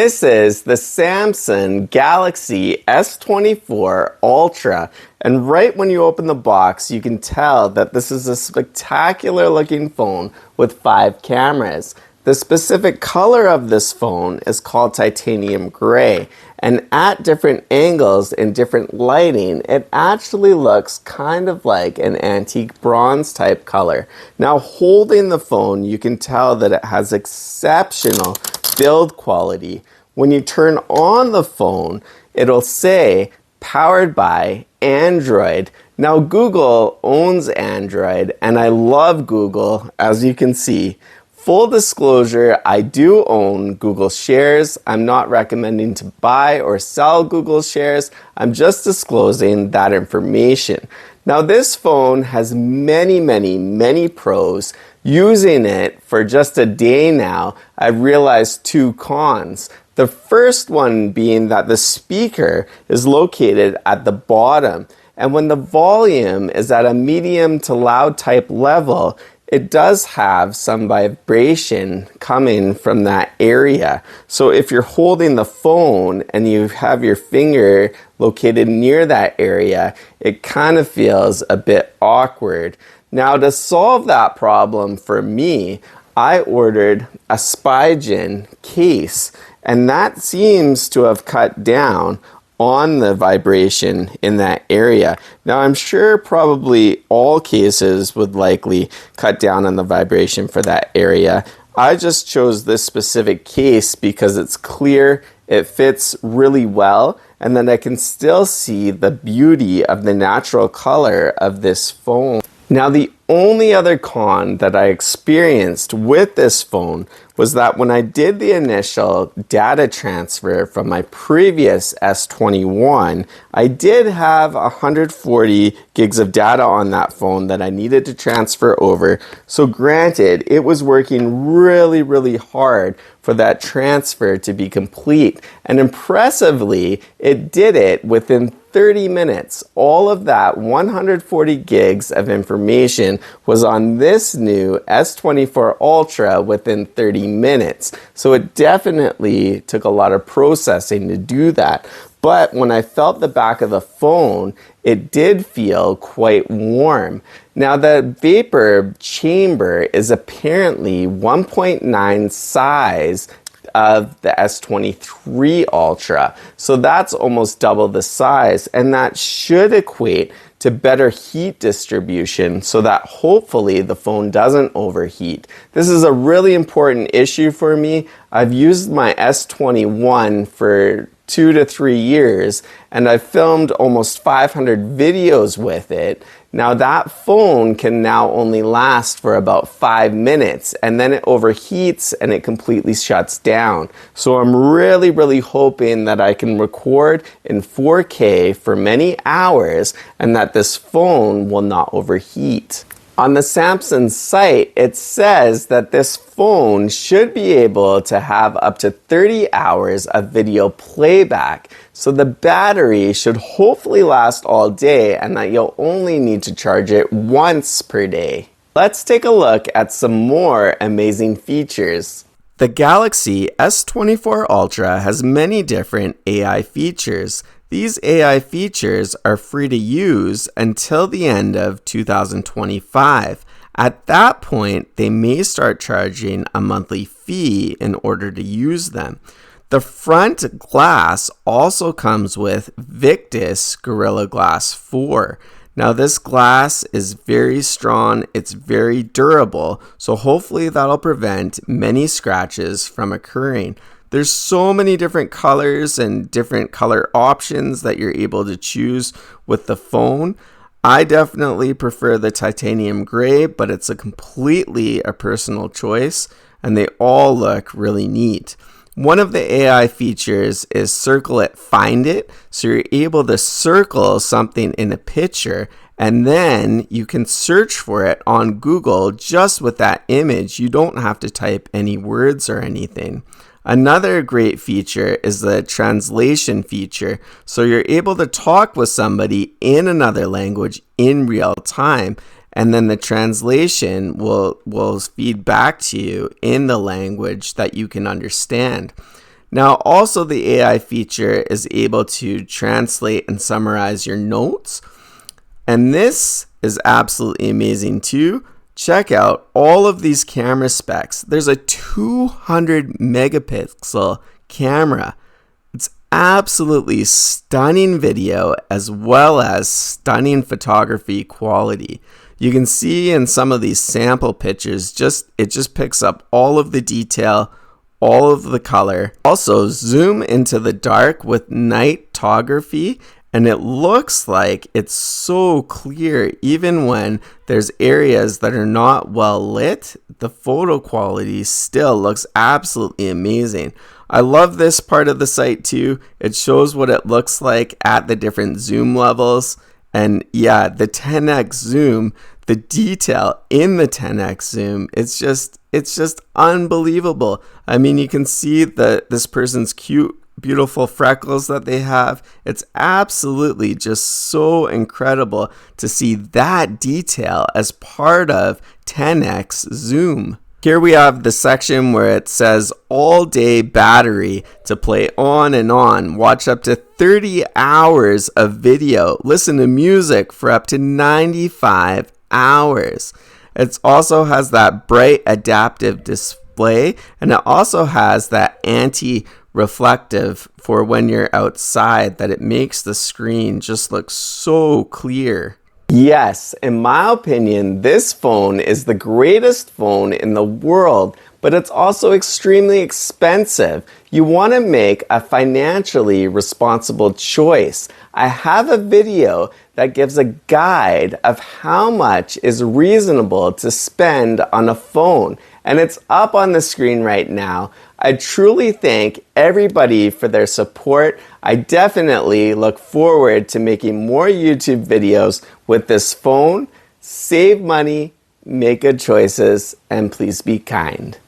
This is the Samsung Galaxy S24 Ultra, and right when you open the box you can tell that this is a spectacular looking phone with 5 cameras. The specific color of this phone is called titanium gray, and at different angles and different lighting it actually looks kind of like an antique bronze type color. Now holding the phone you can tell that it has exceptional build quality. When you turn on the phone, it'll say powered by Android. Now Google owns Android and I love Google, as you can see. Full disclosure, I do own Google shares. I'm not recommending to buy or sell Google shares. I'm just disclosing that information. Now this phone has many pros. Using it for just a day now, I've realized 2 cons. The first one being that the speaker is located at the bottom, and when the volume is at a medium to loud type level, it does have some vibration coming from that area. So if you're holding the phone and you have your finger located near that area, it kind of feels a bit awkward. Now to solve that problem for me, I ordered a Spigen case, and that seems to have cut down on the vibration in that area. Now I'm sure probably all cases would likely cut down on the vibration for that area. I just chose this specific case because it's clear, it fits really well, and then I can still see the beauty of the natural color of this phone. Now the only other con that I experienced with this phone was that when I did the initial data transfer from my previous S21, I did have 140 gigs of data on that phone that I needed to transfer over. So granted, it was working really hard for that transfer to be complete. And impressively, it did it within 30 minutes. All of that 140 gigs of information was on this new S24 Ultra within 30 minutes. So it definitely took a lot of processing to do that. But when I felt the back of the phone, it did feel quite warm. Now the vapor chamber is apparently 1.9 size of the S23 Ultra. So that's almost double the size, and that should equate to better heat distribution so that hopefully the phone doesn't overheat. This is a really important issue for me. I've used my S21 for 2 to 3 years, and I've filmed almost 500 videos with it. Now that phone can now only last for about 5 minutes, and then it overheats and it completely shuts down. So I'm really hoping that I can record in 4K for many hours and that this phone will not overheat. On the Samsung site, it says that this phone should be able to have up to 30 hours of video playback. So the battery should hopefully last all day and that you'll only need to charge it once per day. Let's take a look at some more amazing features. The Galaxy S24 Ultra has many different AI features. These AI features are free to use until the end of 2025. At that point, they may start charging a monthly fee in order to use them. The front glass also comes with Victus Gorilla Glass 4. Now this glass is very strong, it's very durable, so hopefully that'll prevent many scratches from occurring. There's so many different colors and different color options that you're able to choose with the phone. I definitely prefer the titanium gray, but it's completely a personal choice, and they all look really neat. One of the AI features is Circle It, Find It. So you're able to circle something in a picture and then you can search for it on Google just with that image. You don't have to type any words or anything. Another great feature is the translation feature. So you're able to talk with somebody in another language in real time, and then the translation will feed back to you in the language that you can understand. Now, also the AI feature is able to translate and summarize your notes. And this is absolutely amazing too. Check out all of these camera specs. There's a 200 megapixel camera. It's absolutely stunning video as well as stunning photography quality. You can see in some of these sample pictures, it just picks up all of the detail, all of the color. Also, zoom into the dark with nightography, and it looks like it's so clear. Even when there's areas that are not well lit, the photo quality still looks absolutely amazing. I love this part of the site too. It shows what it looks like at the different zoom levels. And yeah, the 10x zoom, the detail in the 10x zoom, it's just unbelievable. I mean, you can see this person's cute, beautiful freckles that they have. It's absolutely just so incredible to see that detail as part of 10x zoom. Here we have the section where it says all day battery to play on and on, watch up to 30 hours of video, listen to music for up to 95 hours. It also has that bright adaptive display, and it also has that anti-reflective for when you're outside, that it makes the screen just look so clear. Yes, in my opinion, this phone is the greatest phone in the world, but it's also extremely expensive. You want to make a financially responsible choice. I have a video that gives a guide of how much is reasonable to spend on a phone, and it's up on the screen right now. I truly thank everybody for their support. I definitely look forward to making more YouTube videos with this phone. Save money, make good choices, and please be kind.